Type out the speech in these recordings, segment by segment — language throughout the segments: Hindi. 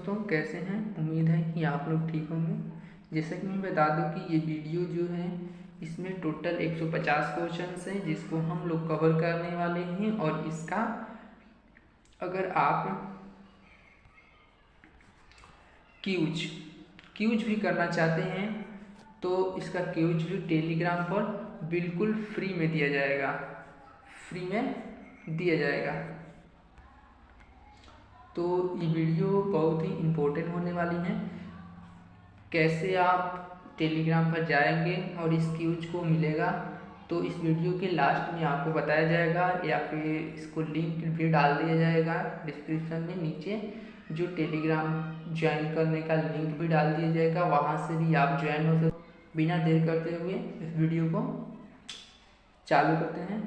दोस्तों, कैसे हैं? उम्मीद है कि आप लोग ठीक होंगे। जैसा कि मैं बता दूं कि ये वीडियो जो है इसमें टोटल 150 क्वेश्चंस हैं जिसको हम लोग कवर करने वाले हैं। और इसका अगर आप क्यूज क्यूज भी करना चाहते हैं तो इसका क्यूज भी टेलीग्राम पर बिल्कुल फ्री में दिया जाएगा, फ्री में दिया जाएगा। तो ये वीडियो बहुत ही इम्पोर्टेंट होने वाली है। कैसे आप टेलीग्राम पर जाएंगे और इस क्यूज को मिलेगा, तो इस वीडियो के लास्ट में आपको बताया जाएगा, या फिर इसको लिंक भी डाल दिया जाएगा डिस्क्रिप्शन में नीचे। जो टेलीग्राम ज्वाइन करने का लिंक भी डाल दिया जाएगा, वहाँ से भी आप ज्वाइन हो सकते। बिना देर करते हुए इस वीडियो को चालू करते हैं।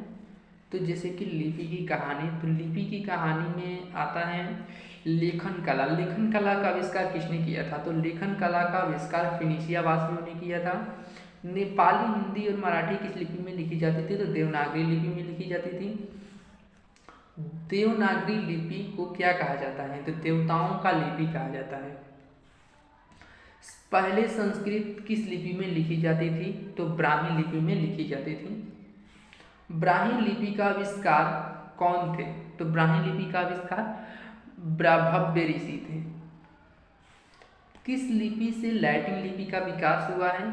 तो जैसे कि लिपि की कहानी, तो लिपि की कहानी में आता है लेखन कला। लेखन कला का आविष्कार किसने किया था? तो लेखन कला का आविष्कार फिनिशिया वासियों ने किया था। नेपाली, हिंदी और मराठी किस लिपि में लिखी जाती थी? तो देवनागरी लिपि में लिखी जाती थी। देवनागरी लिपि को क्या कहा जाता है? तो देवताओं का लिपि कहा जाता है। पहले संस्कृत किस लिपि में लिखी जाती थी? तो ब्राह्मी लिपि में लिखी जाती थी। ब्राह्मी लिपि का आविष्कार कौन थे? तो ब्राह्मी लिपि का आविष्कार भव्य ऋषि थे। किस लिपि से लैटिन लिपि का विकास हुआ है?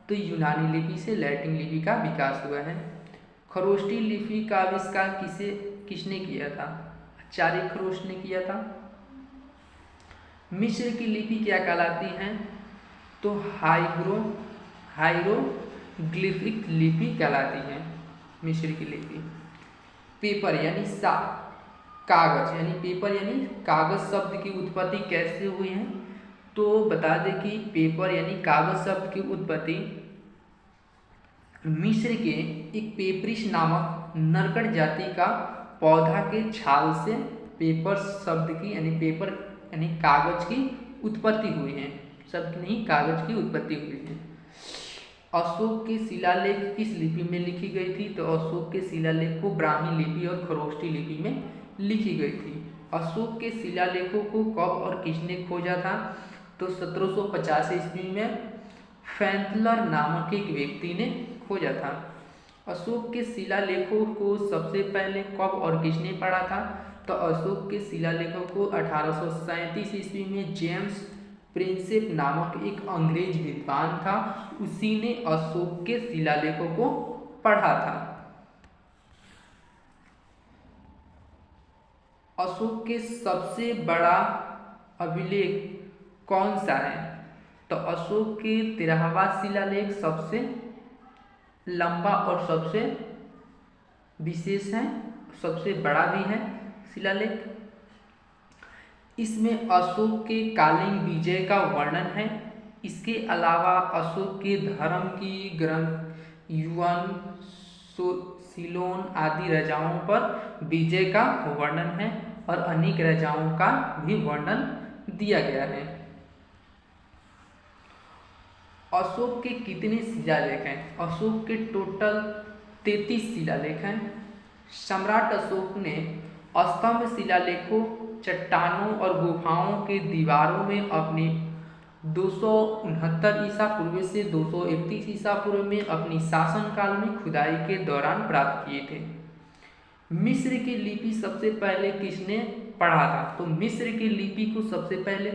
तो यूनानी लिपि से लैटिन लिपि का विकास हुआ है। खरोष्टी लिपि का आविष्कार किसने किया था? आचार्य खरोष्ट ने किया था। मिस्र की लिपि क्या कहलाती है? तो हाइरोग्लिफिक लिपि कहलाती है मिस्र की लिपि। पेपर यानी कागज यानी पेपर यानी कागज शब्द की उत्पत्ति कैसे हुई है? तो बता दें कि पेपर यानी कागज शब्द की उत्पत्ति मिस्र के एक पेपरिस नामक नरकट जाति का पौधा के छाल से पेपर शब्द की यानी पेपर यानी कागज की उत्पत्ति हुई है। शब्द नहीं, कागज की उत्पत्ति हुई है। अशोक के शिलालेख किस लिपि में लिखी गई थी? तो अशोक के शिलालेख को ब्राह्मी लिपि और खरोष्टी लिपि में लिखी गई थी। अशोक के शिलालेखों को कब और किसने खोजा था? तो 1750 ईस्वी में फैंथलर नामक एक व्यक्ति ने खोजा था। अशोक के शिलालेखों को सबसे पहले कब और किसने पढ़ा था? तो अशोक के शिलालेखों को 1837 ईस्वी में जेम्स प्रिंसेप नामक एक अंग्रेज विद्वान था, उसी ने अशोक के शिलालेखों को पढ़ा था। अशोक के सबसे बड़ा अभिलेख कौन सा है? तो अशोक के 13वां शिलालेख सबसे लंबा और सबसे विशेष है, सबसे बड़ा भी है शिलालेख। इसमें अशोक के कालिंग विजय का वर्णन है। इसके अलावा अशोक के धर्म की ग्रंथ युवन, सिलोन आदि राजाओं पर विजय का वर्णन है और अनेक राजाओं का भी वर्णन दिया गया है। अशोक के कितने शिलालेख हैं? अशोक के टोटल 33 शिलालेख हैं। सम्राट अशोक ने स्तंभ शिलालेखों, चट्टानों और गुफाओं के दीवारों में अपने 269 ईसा पूर्व से 231 ईसा पूर्व में अपनी शासनकाल में खुदाई के दौरान प्राप्त किए थे। मिस्र की लिपि सबसे पहले किसने पढ़ा था? तो मिस्र की लिपि को सबसे पहले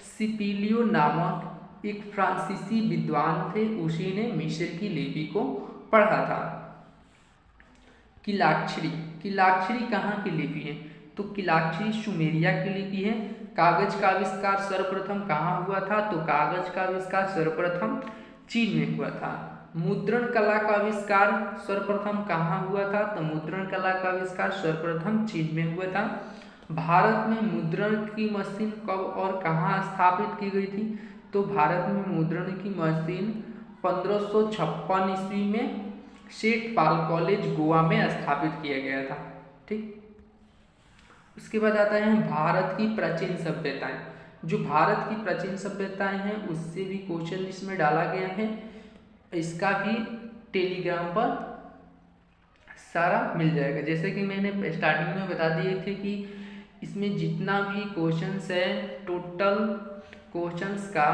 सिपिलियो नामक एक फ्रांसीसी विद्वान थे, उसी ने मिस्र की लिपि को पढ़ा था। किलाक्षरी कहाँ की लिपि है? तो किलाक्षरी सुमेरिया की लिपि है। कागज का आविष्कार सर्वप्रथम कहाँ हुआ था? तो कागज का आविष्कार सर्वप्रथम चीन में हुआ था। मुद्रण कला का आविष्कार सर्वप्रथम कहाँ हुआ था? तो मुद्रण कला का आविष्कार सर्वप्रथम चीन में हुआ था। भारत में मुद्रण की मशीन कब और कहाँ स्थापित की गई थी? तो भारत में मुद्रण की मशीन 1556 ईस्वी में सेठ पाल कॉलेज गोवा में स्थापित किया गया था। ठीक, उसके बाद आता है भारत की प्राचीन सभ्यताएं। जो भारत की प्राचीन सभ्यताएं हैं उससे भी क्वेश्चन इसमें डाला गया है। इसका भी टेलीग्राम पर सारा मिल जाएगा। जैसे कि मैंने स्टार्टिंग में बता दिए थे कि इसमें जितना भी क्वेश्चंस है टोटल क्वेश्चंस का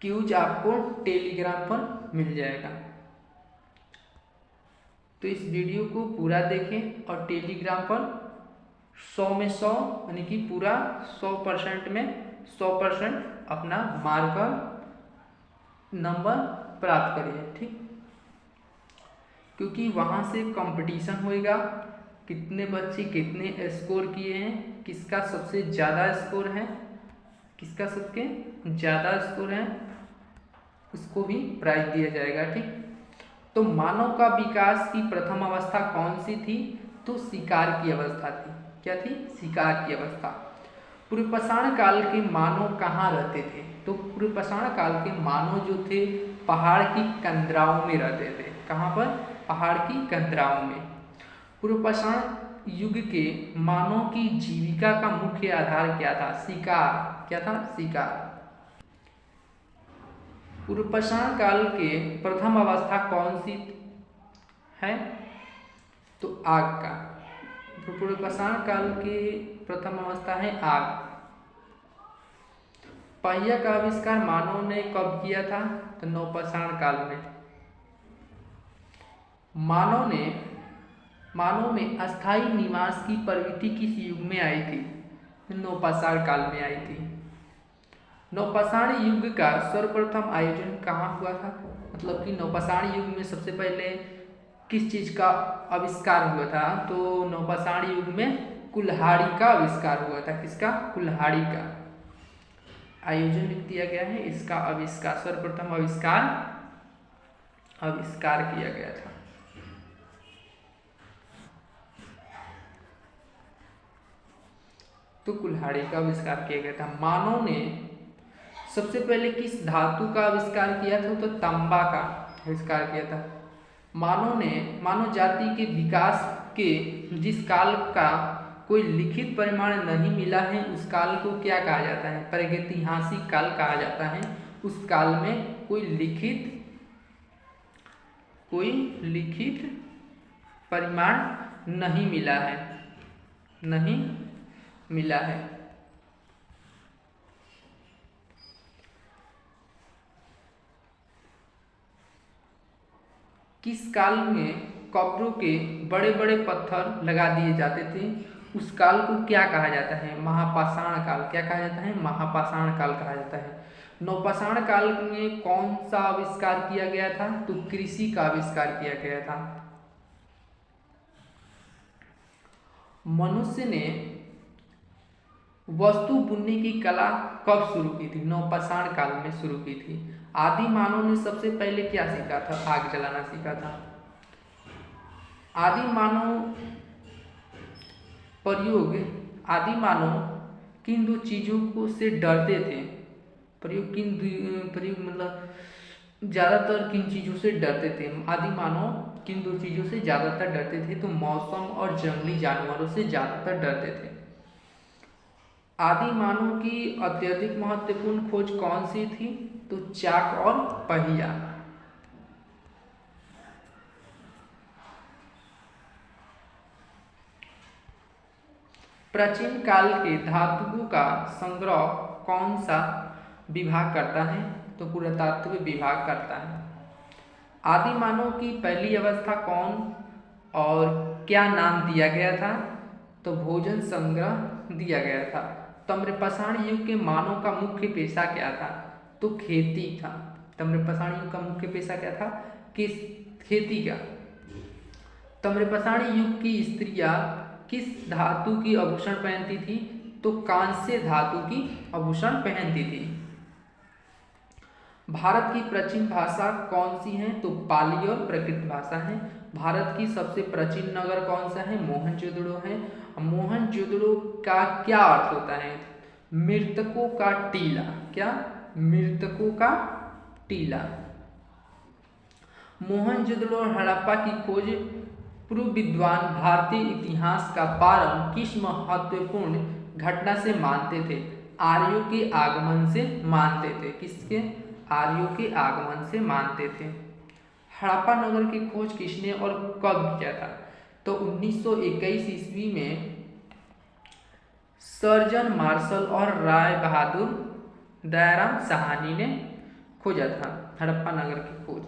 क्यूज आपको टेलीग्राम पर मिल जाएगा। तो इस वीडियो को पूरा देखें और टेलीग्राम पर 100 में 100 यानी कि पूरा 100% में 100% अपना मार्कर नंबर प्राप्त करिए, ठीक। क्योंकि वहाँ से कंपटीशन होएगा, कितने बच्चे कितने स्कोर किए हैं, किसका सबसे ज़्यादा स्कोर है, किसका सबसे ज़्यादा स्कोर है, उसको भी प्राइज दिया जाएगा, ठीक। तो मानव का विकास की प्रथम अवस्था कौन सी थी? तो शिकार की अवस्था थी। क्या थी? शिकार की अवस्था। पूर्वपाषाण काल के मानव कहाँ रहते थे? तो पूर्वपाषाण काल के मानव जो थे पहाड़ की कंदराओं में रहते थे। कहाँ पर? पहाड़ की कंदराओं में। पूर्वपाषाण युग के मानव की जीविका का मुख्य आधार क्या था? शिकार। क्या था? शिकार। पूर्वपाषाण काल के प्रथम अवस्था कौन सी है? तो आग का। पूर्वपाषाण काल के प्रथम अवस्था है आग। पहिया का आविष्कार मानव ने कब किया था? तो नवपाषाण काल में। मानव में अस्थायी निवास की प्रवृत्ति किस युग में आई थी? नवपाषाण काल में आई थी। नवपाषाण युग का सर्वप्रथम आयोजन कहाँ हुआ था? मतलब कि नवपाषाण युग में सबसे पहले किस चीज़ का आविष्कार हुआ था? तो नवपाषाण युग में कुल्हाड़ी का आविष्कार हुआ था। किसका? कुल्हाड़ी का आयोजन लिख दिया गया है। इसका आविष्कार, सर्वप्रथम आविष्कार किया गया था। तो कुल्हाड़ी का आविष्कार किया गया था। मानव ने सबसे पहले किस धातु का आविष्कार किया था? तो तांबा का आविष्कार किया था। मानव जाति के विकास के जिस काल का कोई लिखित प्रमाण नहीं मिला है उस काल को क्या कहा जाता है? प्रागैतिहासिक काल कहा जाता है। उस काल में कोई लिखित परिमाण नहीं मिला है। किस काल में कब्रों के बड़े बड़े पत्थर लगा दिए जाते थे? उस काल को क्या कहा जाता है? महापाषाण काल। क्या कहा जाता है? महापाषाण काल कहा जाता है। नवपाषाण काल में कौन सा आविष्कार किया गया था? तो कृषि का आविष्कार किया गया था। मनुष्य ने वस्तु बुनने की कला कब शुरू की थी? नवपाषाण काल में शुरू की थी। आदि मानव ने सबसे पहले क्या सीखा था? आग जलाना सीखा था। आदि मानव किन दो चीजों को से डरते थे? मतलब ज्यादातर किन चीजों से डरते थे? आदि मानव किन दो चीजों से ज्यादातर डरते थे? तो मौसम और जंगली जानवरों से ज्यादातर डरते थे। आदि मानव की अत्यधिक महत्वपूर्ण खोज कौन सी थी? तो चाक और पहिया। प्राचीन काल के धातुओं का संग्रह कौन सा विभाग करता है? तो पुरातत्व विभाग करता है। आदि मानव की पहली अवस्था कौन और क्या नाम दिया गया था? तो भोजन संग्रह दिया गया था। ताम्रपाषाण युग के मानव का मुख्य पेशा क्या था? तो खेती था। ताम्रपाषाण युग का मुख्य पेशा क्या था? खेती का। ताम्रपाषाण युग की स्त्रियां किस धातु की आभूषण पहनती थी? तो कांस्य धातु की आभूषण पहनती थी। भारत की प्राचीन भाषा कौन सी है? तो पाली और प्राकृत भाषा है। भारत की सबसे प्राचीन नगर कौन सा है? मोहनजोदड़ो है। मोहनजोदड़ो का क्या अर्थ होता है? मृतकों का टीला। क्या? मृतकों का टीला। मोहनजोदड़ो और हड़प्पा की खोज पूर्व विद्वान भारतीय इतिहास का प्रारंभ किस महत्वपूर्ण घटना से मानते थे? आर्यों के आगमन से मानते थे। किसके? आर्यों के आगमन से मानते थे। हड़प्पा नगर की खोज किसने और कब किया था? तो 1921 ईस्वी में सर्जन मार्शल और राय बहादुर दयाराम साहनी ने खोजा था हड़प्पा नगर की खोज।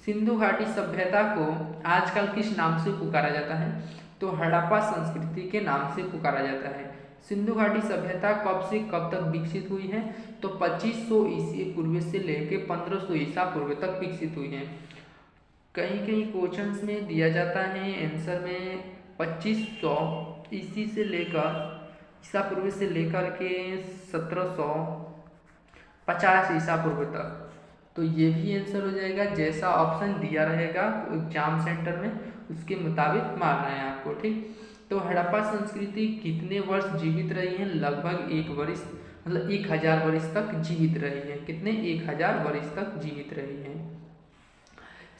सिंधु घाटी सभ्यता को आजकल किस नाम से पुकारा जाता है? तो हड़प्पा संस्कृति के नाम से पुकारा जाता है। सिंधु घाटी सभ्यता कब से कब तक विकसित हुई है? तो 2500 ईसा पूर्व से लेकर 1500 ईसा पूर्व तक विकसित हुई है। कहीं कहीं क्वेश्चंस में दिया जाता है आंसर में 2500 ईसा से लेकर ईसा पूर्व से लेकर के 1750 ईसा पूर्व तक। तो ये भी आंसर हो जाएगा, जैसा ऑप्शन दिया रहेगा एग्जाम सेंटर में उसके मुताबिक मारना है आपको, ठीक। तो हड़प्पा संस्कृति कितने वर्ष जीवित रही है? लगभग 1 वर्ष, मतलब 1000 वर्ष तक जीवित रही है। कितने? 1000 वर्ष तक जीवित रही है।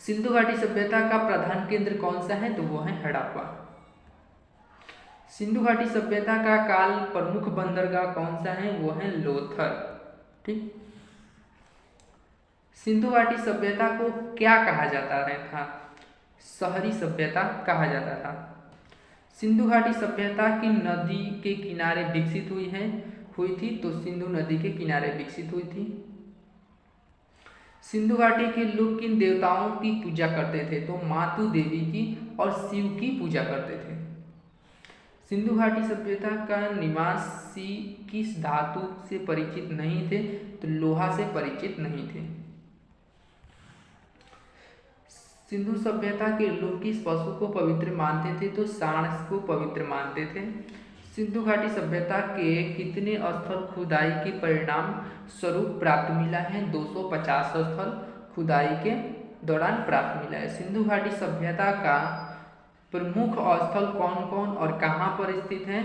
सिंधु घाटी सभ्यता का प्रधान केंद्र कौन सा है? तो वो है हड़प्पा। सिंधु घाटी सभ्यता का काल प्रमुख बंदरगाह कौन सा है? वो है लोथर, ठीक। सिंधु घाटी सभ्यता को क्या कहा जाता था? शहरी सभ्यता कहा जाता था। सिंधु घाटी सभ्यता की नदी के किनारे विकसित हुई थी, तो सिंधु नदी के किनारे विकसित हुई थी। सिंधु घाटी के लोग किन देवताओं की पूजा करते थे? तो मातु देवी की और शिव की पूजा करते थे। सिंधु घाटी सभ्यता का निवासी किस धातु से परिचित नहीं थे? तो लोहा से परिचित नहीं थे। सिंधु सभ्यता के लोग किस पशु को पवित्र मानते थे? तो सांड को पवित्र मानते थे। सिंधु घाटी सभ्यता के कितने स्थल खुदाई के परिणाम स्वरूप प्राप्त मिला है? 250 स्थल खुदाई के दौरान प्राप्त मिला है। सिंधु घाटी सभ्यता का प्रमुख स्थल कौन कौन और कहाँ पर स्थित है?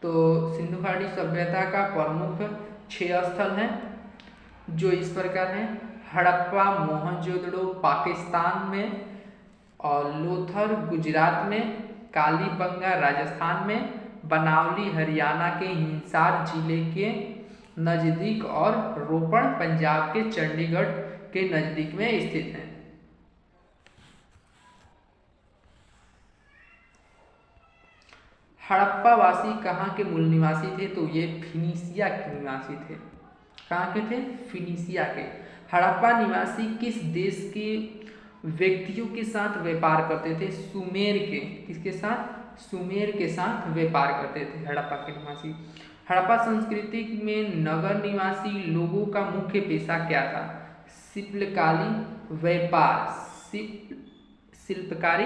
तो सिंधु घाटी सभ्यता का प्रमुख 6 स्थल हैं, जो इस प्रकार हैं। हड़प्पा मोहनजोदड़ो पाकिस्तान में, और लोथर गुजरात में, कालीबंगा राजस्थान में, बनावली हरियाणा के हिसार जिले के नज़दीक और रोपड़ पंजाब के चंडीगढ़ के नज़दीक में स्थित है। हड़प्पा वासी कहाँ के मूल निवासी थे? तो ये फिनिशिया के निवासी थे। कहाँ के थे? फिनिशिया के। हड़प्पा निवासी किस देश के व्यक्तियों के साथ व्यापार करते थे? सुमेर के। किसके साथ? सुमेर के साथ व्यापार करते थे हड़प्पा के निवासी। हड़प्पा संस्कृति में नगर निवासी लोगों का मुख्य पेशा क्या था? शिल्पकारी व्यापार, शिल्पकारी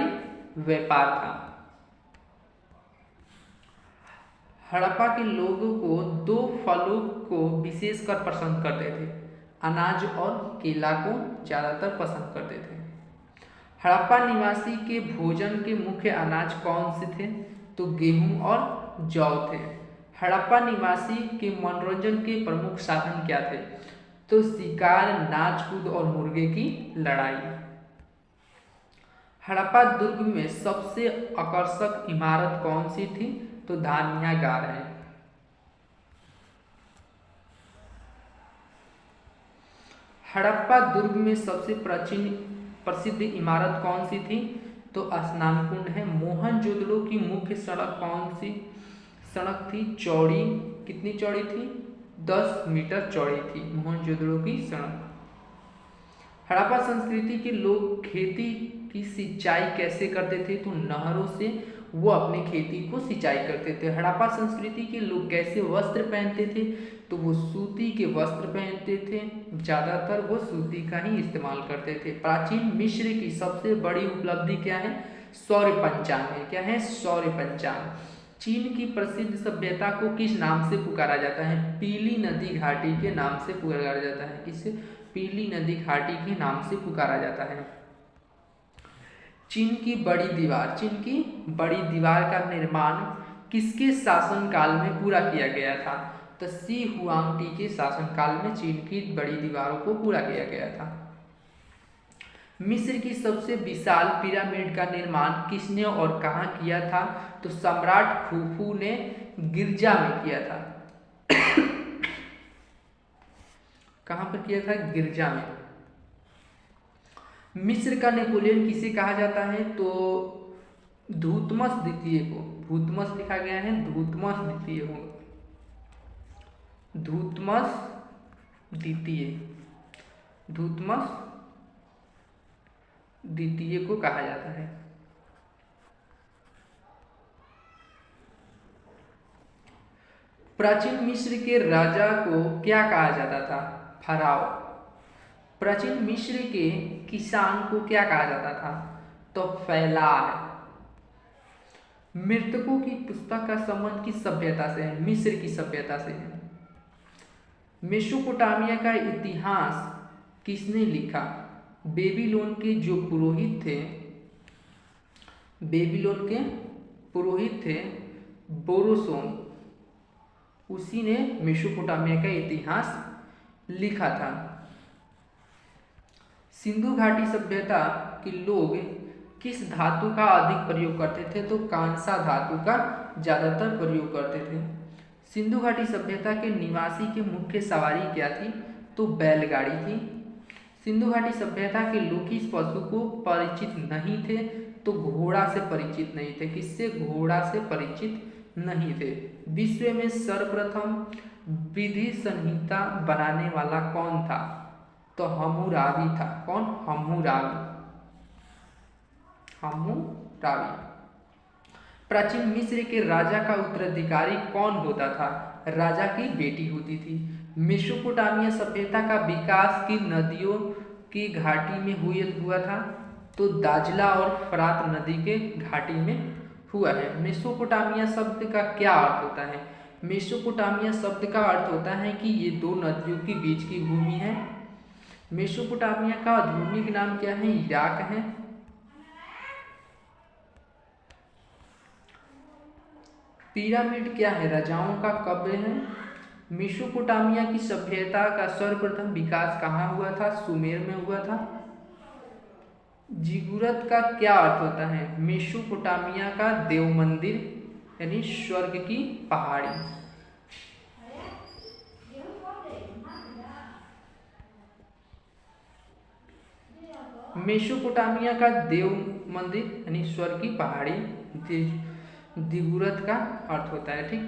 व्यापार था। हड़प्पा के लोगों को 2 फलों को विशेषकर पसंद करते थे, अनाज और केला को ज़्यादातर पसंद करते थे। हड़प्पा निवासी के भोजन के मुख्य अनाज कौन से थे? तो गेहूं और जौ थे। हड़प्पा निवासी के मनोरंजन के प्रमुख साधन क्या थे? तो शिकार, नाच कूद और मुर्गे की लड़ाई। हड़प्पा दुर्ग में सबसे आकर्षक इमारत कौन सी थी? तो धान्यागार है। हड़प्पा दुर्ग में सबसे प्रसिद्ध इमारत कौन सी थी? तो स्नान कुंड है। मोहनजोदड़ो की मुख्य सड़क कौन सी सड़क थी? चौड़ी। कितनी चौड़ी थी? 10 मीटर चौड़ी थी मोहनजोदड़ो की सड़क। हड़प्पा संस्कृति के लोग खेती की सिंचाई कैसे करते थे? तो नहरों से वो अपने खेती को सिंचाई करते थे। हड़प्पा संस्कृति के लोग कैसे वस्त्र पहनते थे? तो वो सूती के वस्त्र पहनते थे, ज़्यादातर वो सूती का ही इस्तेमाल करते थे। प्राचीन मिस्र की सबसे बड़ी उपलब्धि क्या है? सौर पंचांग है। क्या है? सौर पंचांग। चीन की प्रसिद्ध सभ्यता को किस नाम से पुकारा जाता है? पीली नदी घाटी के नाम से पुकारा जाता है। किससे? पीली नदी घाटी के नाम से पुकारा जाता है। चीन की बड़ी दीवार का निर्माण किसके शासनकाल में पूरा किया गया था? तो शी हुआंग टी के शासनकाल में चीन की बड़ी दीवारों को पूरा किया गया था। मिस्र की सबसे विशाल पिरामिड का निर्माण किसने और कहाँ किया था? तो सम्राट खुफू ने गिरजा में किया था। कहाँ पर किया था? गिरजा में। मिस्र का नेपोलियन किसे कहा जाता है? तो धूतमस द्वितीय को, धूतमस लिखा गया है, धूतमस द्वितीय होगा, धूतमस द्वितीय, धूतमस द्वितीय को कहा जाता है। प्राचीन मिस्र के राजा को क्या कहा जाता था? फराओ। प्राचीन मिस्र के किसान को क्या कहा जाता था? तो फैलार। मृतकों की पुस्तक का संबंध किस सभ्यता से है? मिस्र की सभ्यता से है। मेसोपोटामिया का इतिहास किसने लिखा? बेबीलोन के जो पुरोहित थे, बेबीलोन के पुरोहित थे बोरोसोन, उसी ने मेसोपोटामिया का इतिहास लिखा था। सिंधु घाटी सभ्यता के लोग किस धातु का अधिक प्रयोग करते थे? तो कांसा धातु का ज्यादातर प्रयोग करते थे। सिंधु घाटी सभ्यता के निवासी की मुख्य सवारी क्या थी? तो बैलगाड़ी थी। सिंधु घाटी सभ्यता के लोग किस पशु को परिचित नहीं थे? तो घोड़ा से परिचित नहीं थे। किससे? घोड़ा से परिचित नहीं थे। विश्व में सर्वप्रथम विधि संहिता बनाने वाला कौन था? तो हम्मुराबी था। कौन? हम्मुराबी। हम्मुराबी। प्राचीन मिस्र के राजा का उत्तराधिकारी कौन होता था? राजा की बेटी होती थी। मेसोपोटामिया सभ्यता का विकास किन नदियों की घाटी में हुआ था? तो दाजला और फरात नदी के घाटी में हुआ है। मेसोपोटामिया शब्द का क्या अर्थ होता है? मेसोपोटामिया शब्द का अर्थ होता है कि ये दो नदियों के बीच की भूमि है। मेसोपोटामिया का आधुनिक नाम क्या है? इराक है। पिरामिड क्या है? राजाओं का कब्र है। मेसोपोटामिया की सभ्यता का सर्वप्रथम विकास कहाँ हुआ था? सुमेर में हुआ था। जिगुरत का क्या अर्थ होता है? मेसोपोटामिया का देव मंदिर यानी स्वर्ग की पहाड़ी। मेसोपोटामिया का देव मंदिर यानी स्वर्ग की पहाड़ी दिगुरत का अर्थ होता है। ठीक।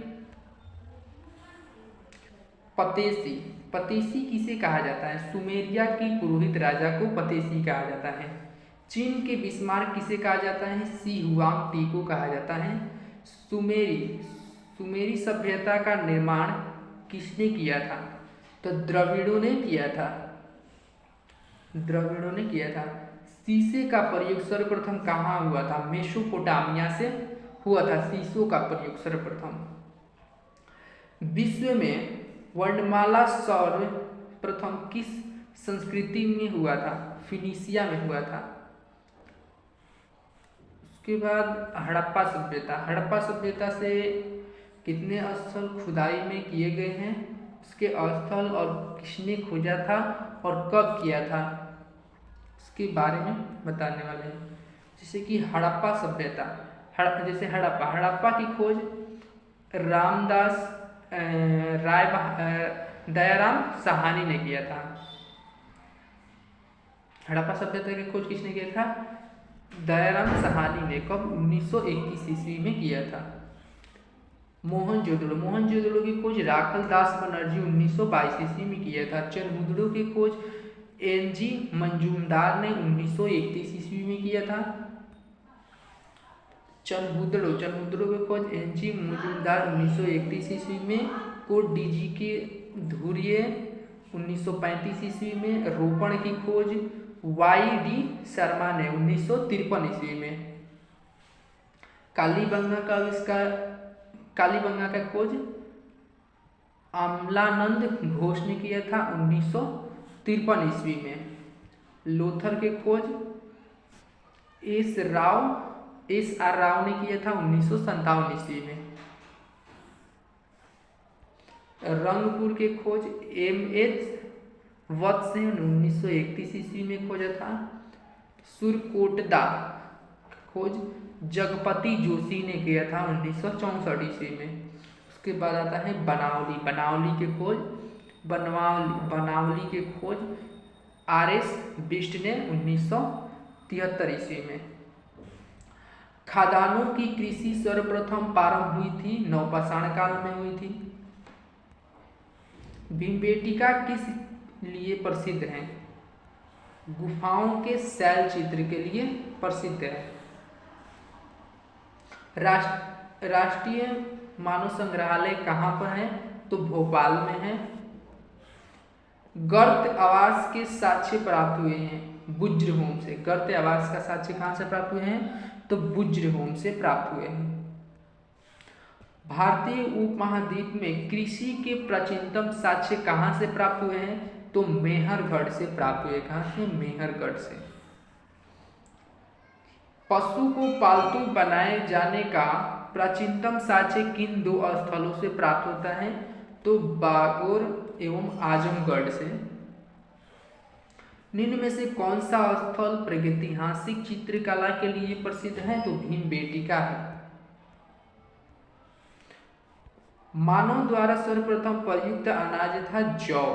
पतेसी, पतेसी किसे कहा जाता है? सुमेरिया की पुरोहित राजा को पतेसी कहा जाता है। चीन के बिस्मार्क किसे कहा जाता है? सी हुआंग टी को कहा जाता है। सुमेरी सभ्यता का निर्माण किसने किया था? तो द्रविड़ों ने किया था। द्रविड़ों ने किया था। शीशे का प्रयोग सर्वप्रथम कहाँ हुआ था? मेसोपोटामिया से हुआ था शीशों का प्रयोग सर्वप्रथम। विश्व में वर्णमाला सर्वप्रथम किस संस्कृति में हुआ था? फिनिशिया में हुआ था। उसके बाद हड़प्पा सभ्यता। हड़प्पा सभ्यता से कितने स्थल खुदाई में किए गए हैं? उसके स्थल और किसने खोजा था और कब किया था, इसके बारे में बताने वाले हैं। जैसे कि हड़प्पा सभ्यता, जैसे हड़प्पा की खोज रामदास दयाराम साहनी ने किया था। हड़प्पा सभ्यता की खोज किसने किया था? दयाराम साहनी ने। कब? 1921 ईस्वी में किया था। मोहनजोदड़ो, मोहनजोदड़ो की खोज राखल दास बनर्जी 1922 ईस्वी में किया था। चनहुदड़ो की खोज एनजी मंजूमदार ने 1931 ईस्वी में किया था। चनहुदड़ो की खोज एनजी मंजूमदार 1931 ईस्वी में, कोड डीजी के धुर्य 1935 ईस्वी में। रोपण की खोज वाई.डी. शर्मा ने 1953 ईस्वी में। कालीबंगा का आविष्कार, कालीबंगा का खोज अमलानंद घोष ने किया था 1953 ईस्वी में। लोथर के खोज एस.आर. राव ने किया था 1957 ईस्वी में। रंगपुर के खोज एम.एच. वत्स ने 1931 ईस्वी में खोजा था। सुरकोटदा खोज जगपति जोशी ने किया था 1964 ईस्वी में। उसके बाद आता है बनावली, बनावली के खोज आर.एस. बिष्ट ने 1973 ईस्वी में। खदानों की कृषि सर्वप्रथम प्रारंभ हुई थी नवपाषाण काल में हुई थी। भीमबेटका किस लिए प्रसिद्ध है? गुफाओं के शैल चित्र के लिए प्रसिद्ध है। राष्ट्रीय मानव संग्रहालय कहाँ पर है? तो भोपाल में है। गर्त आवास के साक्ष्य प्राप्त हुए हैं बुज्रहोम से। गर्त आवास का साक्ष्य कहाँ से प्राप्त हुए हैं? तो बुज्रहोम से प्राप्त हुए हैं। भारतीय उपमहाद्वीप में कृषि के प्राचीनतम साक्ष्य कहाँ से प्राप्त हुए हैं? तो मेहरगढ़ से प्राप्त हुए। कहाँ से? मेहरगढ़ से। पशु को पालतू बनाए जाने का प्राचीनतम साक्ष्य किन दो स्थलों से प्राप्त होता है? तो बागोर एवं आजमगढ़ से। निम्न में से कौन सा स्थल प्रागैतिहासिक चित्रकला के लिए प्रसिद्ध है? तो भीमबेटका है। मानव द्वारा सर्वप्रथम प्रयुक्त अनाज था जौ।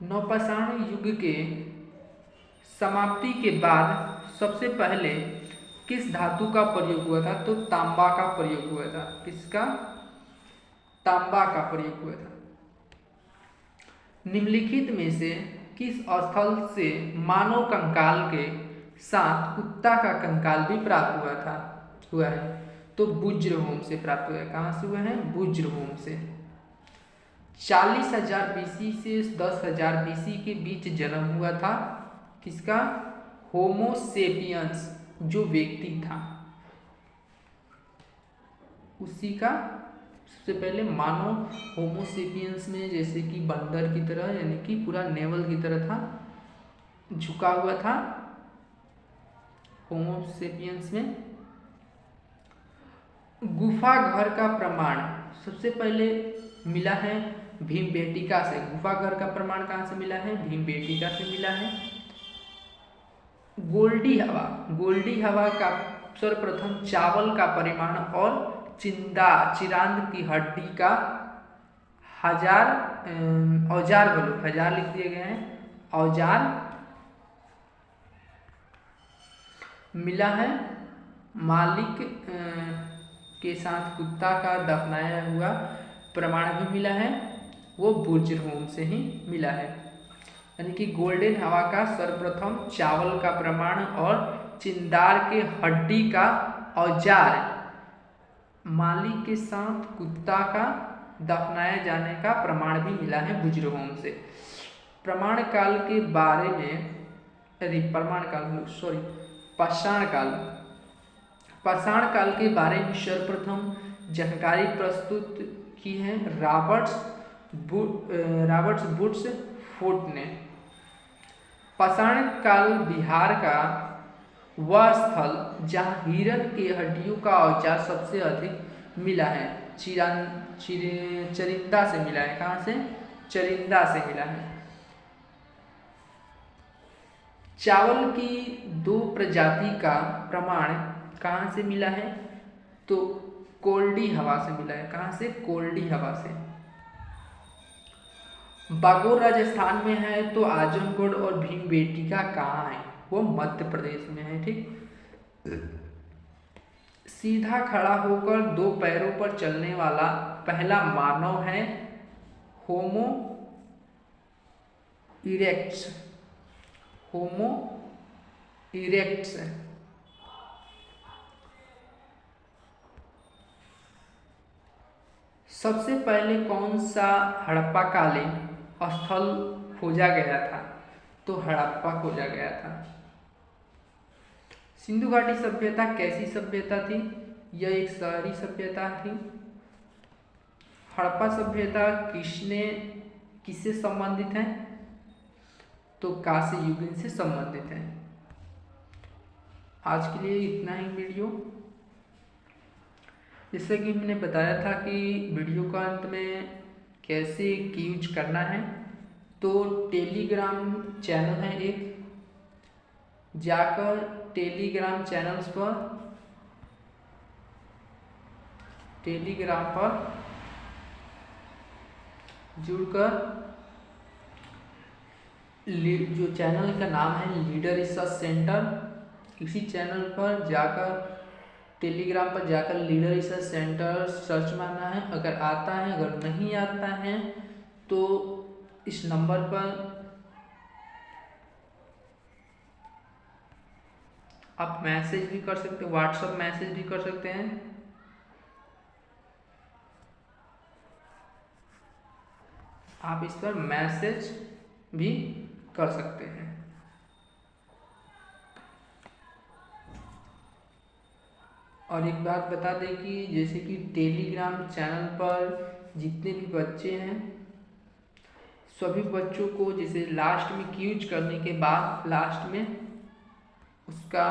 नवपाषाण युग के समाप्ति के बाद सबसे पहले किस धातु का प्रयोग हुआ था? तो तांबा का प्रयोग हुआ था। किसका? तांबा का प्रयोग हुआ था। निम्नलिखित में से किस स्थल से मानव कंकाल के साथ कुत्ता का कंकाल भी प्राप्त हुआ है? तो बुज्रहोम से प्राप्त हुआ है। कहाँ से हुआ है? बुज्रहोम से। 40,000 BC से 10,000 BC के बीच जन्म हुआ था किसका? होमो सेपियंस जो व्यक्ति था उसी का सबसे पहले मानव होमो सेपियंस में जैसे कि बंदर की तरह यानी कि पूरा नेवल की तरह था, झुका हुआ था होमो सेपियंस में। गुफा घर का प्रमाण सबसे पहले मिला है भीमबेटका से। गुफा घर का प्रमाण कहाँ से मिला है? भीमबेटका से मिला है। गोल्डी हवा का सर्वप्रथम चावल का परिमाण और चिरांद की हड्डी का औजार लिख दिए गए हैं। औजार मिला है। मालिक के साथ कुत्ता का दफनाया हुआ प्रमाण भी मिला है, वो बुज्रहोम से ही मिला है। यानी कि गोल्डन हवा का सर्वप्रथम चावल का प्रमाण और चिंदार के हड्डी का औजार मालिक के साथ कुत्ता का दफनाए जाने का प्रमाण भी मिला है बुज्रहोम से। पाषाण काल के बारे में सर्वप्रथम जानकारी प्रस्तुत की है रॉबर्ट्स वुड्स ने। पाषाण काल बिहार का वह स्थल जहाँ हिरण के हड्डियों का औजार सबसे अधिक मिला है चरिंदा से मिला है। कहाँ से? चरिंदा से मिला है। चावल की 2 प्रजाति का प्रमाण कहाँ से मिला है? तो कोल्डी हवा से मिला है। कहाँ से? कोल्डी हवा से। बागोर राजस्थान में है तो आजमगढ़ और भीमबेटका कहाँ है? वो मध्य प्रदेश में है। ठीक। सीधा खड़ा होकर 2 पैरों पर चलने वाला पहला मानव है होमो इरेक्टस। सबसे पहले कौन सा हड़प्पाकालीन स्थल खोजा गया था? तो हड़प्पा खोजा गया था। सिंधु घाटी सभ्यता कैसी सभ्यता थी? यह एक शहरी सभ्यता थी। हड़प्पा सभ्यता किससे संबंधित है? तो कांस्य युग से संबंधित है। आज के लिए इतना ही वीडियो। जैसे कि मैंने बताया था कि वीडियो का अंत में कैसे यूज करना है, तो टेलीग्राम चैनल है एक, जाकर टेलीग्राम चैनल्स पर टेलीग्राम पर जुड़कर जो चैनल का नाम है लीडर रिसर्च सेंटर, इसी चैनल पर जाकर टेलीग्राम पर जाकर लीडर रिसर्च सेंटर सर्च मारना है। अगर आता है, अगर नहीं आता है तो इस नंबर पर आप मैसेज भी कर सकते हैं, व्हाट्सएप मैसेज भी कर सकते हैं। आप इस पर मैसेज भी कर सकते हैं। और एक बात बता दें कि जैसे कि टेलीग्राम चैनल पर जितने भी बच्चे हैं, सभी बच्चों को जैसे लास्ट में क्यूज करने के बाद लास्ट में उसका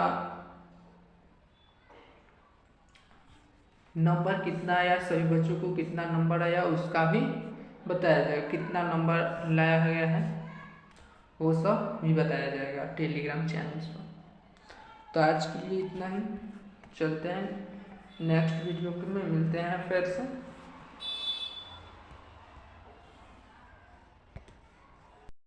नंबर कितना आया, सभी बच्चों को कितना नंबर आया उसका भी बताया जाएगा, कितना नंबर लाया गया है वो सब भी बताया जाएगा टेलीग्राम चैनल पर। तो आज के लिए इतना ही, चलते हैं नेक्स्ट वीडियो में मिलते हैं फिर से।